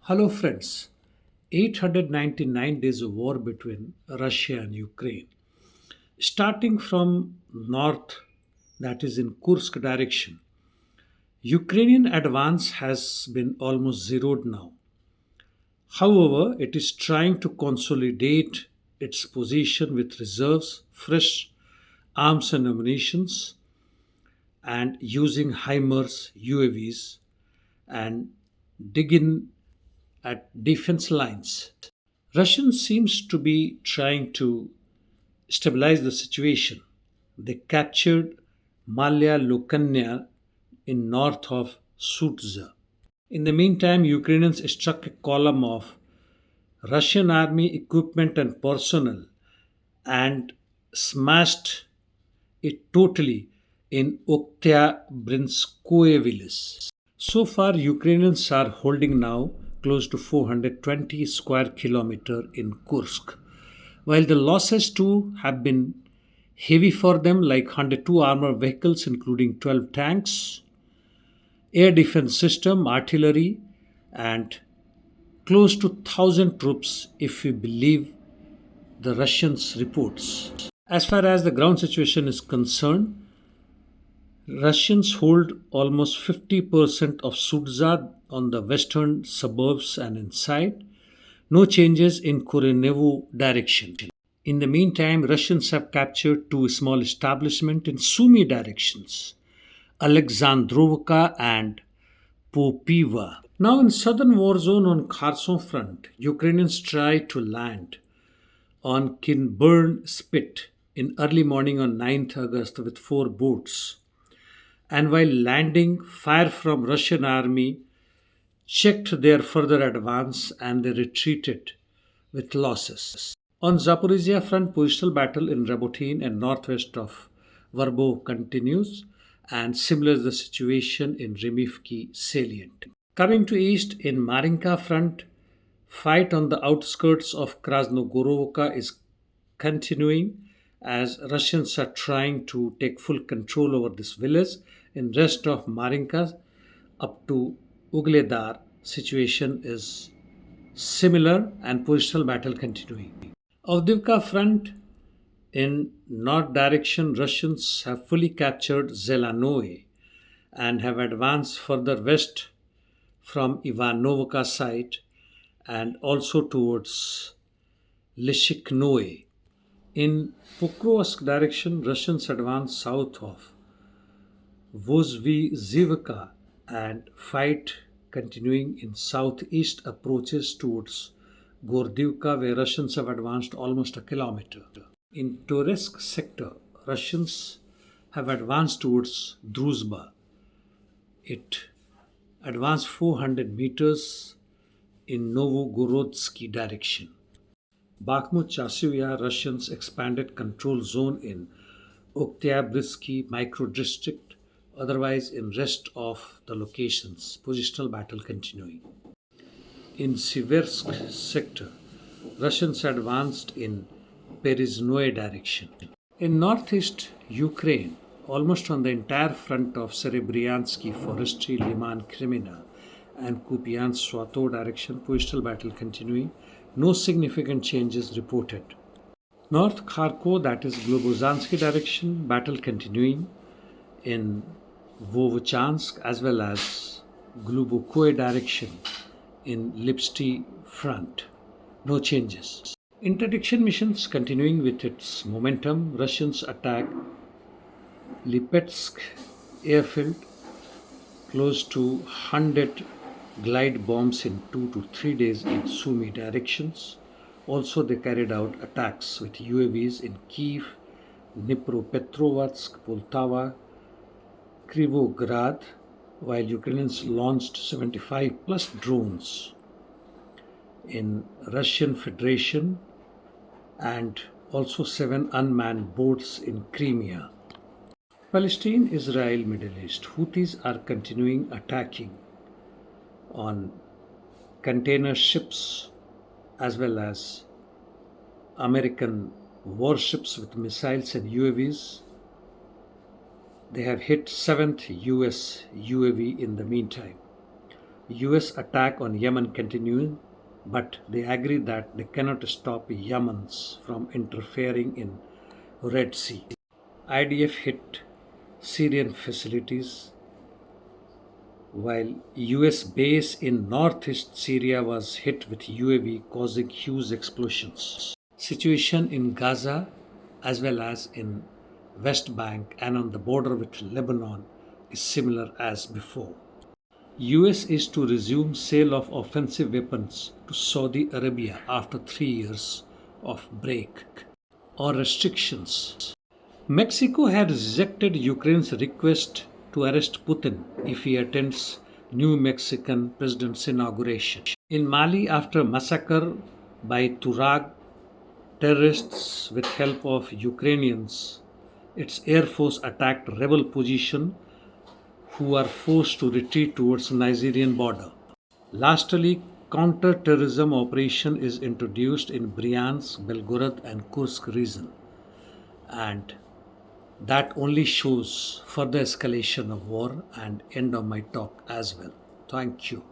Hello, friends. 899 days of war between Russia and Ukraine. Starting from north, that is in Kursk direction, Ukrainian advance has been almost zeroed now. However, it is trying to consolidate its position with reserves, fresh arms and ammunitions, and using HIMARS UAVs and dig in at defense lines. Russia seems to be trying to stabilize the situation. They captured Malya Lukanya in north of Sutza. In the meantime, Ukrainians struck a column of Russian army equipment and personnel and smashed it totally in Oktyabrskoye village. So far, Ukrainians are holding now close to 420 square kilometer in Kursk. While the losses too have been heavy for them, like 102 armored vehicles, including 12 tanks, air defense system, artillery, and close to 1,000 troops, if we believe the Russians' reports. As far as the ground situation is concerned, Russians hold almost 50% of Sudza on the western suburbs and inside. No changes in Korenevo direction. In the meantime, Russians have captured two small establishments in Sumy directions, Alexandrovka and Popiva. Now in southern war zone on Kherson front, Ukrainians try to land on Kinburn Spit in early morning on 9th August with four boats. And while landing, fire from Russian army checked their further advance and they retreated with losses. On Zaporizhia front, positional battle in Rabotin and northwest of Verbov continues, and similar is the situation in Remivki salient. Coming to east, in Marinka front, fight on the outskirts of Krasnogorovka is continuing as Russians are trying to take full control over this village. In rest of Marinka up to Ugledar, situation is similar and positional battle continuing. Avdiivka front in north direction, Russians have fully captured Zelanoe and have advanced further west from Ivanovka side and also towards Lishiknoe. In Pokrovsk direction, Russians advance south of Zivka and fight continuing in southeast approaches towards Gordivka, where Russians have advanced almost a kilometer. In Toretsk sector, Russians have advanced towards Druzhba. It advanced 400 meters in Novogorodsky direction. Bakhmut Chasiv, Russians expanded control zone in Oktyabrskoye micro-district, otherwise in rest of the locations. Positional battle continuing. In Sivers'k sector, Russians advanced in Periznoe direction. In northeast Ukraine, almost on the entire front of Serebryansky, Forestry, Liman, Kremina, and Kupiansk-Swato direction, positional battle continuing. No significant changes reported. North Kharkov, that is Globozansky direction, battle continuing in Vovchansk as well as Glubokoe direction in Lipsty front. No changes. Interdiction missions continuing with its momentum. Russians attack Lipetsk airfield, close to 100 glide bombs in 2 to 3 days in Sumy directions. Also, they carried out attacks with UAVs in Kiev, Dnipropetrovsk, Poltava, Krivograd, while Ukrainians launched 75 plus drones in Russian Federation and also 7 unmanned boats in Crimea. Palestine Israel Middle East. Houthis are continuing attacking on container ships as well as American warships with missiles and UAVs. They have hit 7th US UAV in the meantime. US attack on Yemen continuing, but they agree that they cannot stop Yemens from interfering in Red Sea. IDF hit Syrian facilities while US base in northeast Syria was hit with UAV causing huge explosions. Situation in Gaza as well as in West Bank and on the border with Lebanon is similar as before. US is to resume sale of offensive weapons to Saudi Arabia after 3 years of break or restrictions. Mexico had rejected Ukraine's request to arrest Putin if he attends new Mexican president's inauguration. In Mali, after massacre by Tuareg terrorists with help of Ukrainians, its air force attacked rebel position who are forced to retreat towards Nigerian border. Lastly, counter-terrorism operation is introduced in Bryansk, Belgorod and Kursk region, and that only shows further escalation of war and end of my talk as well. Thank you.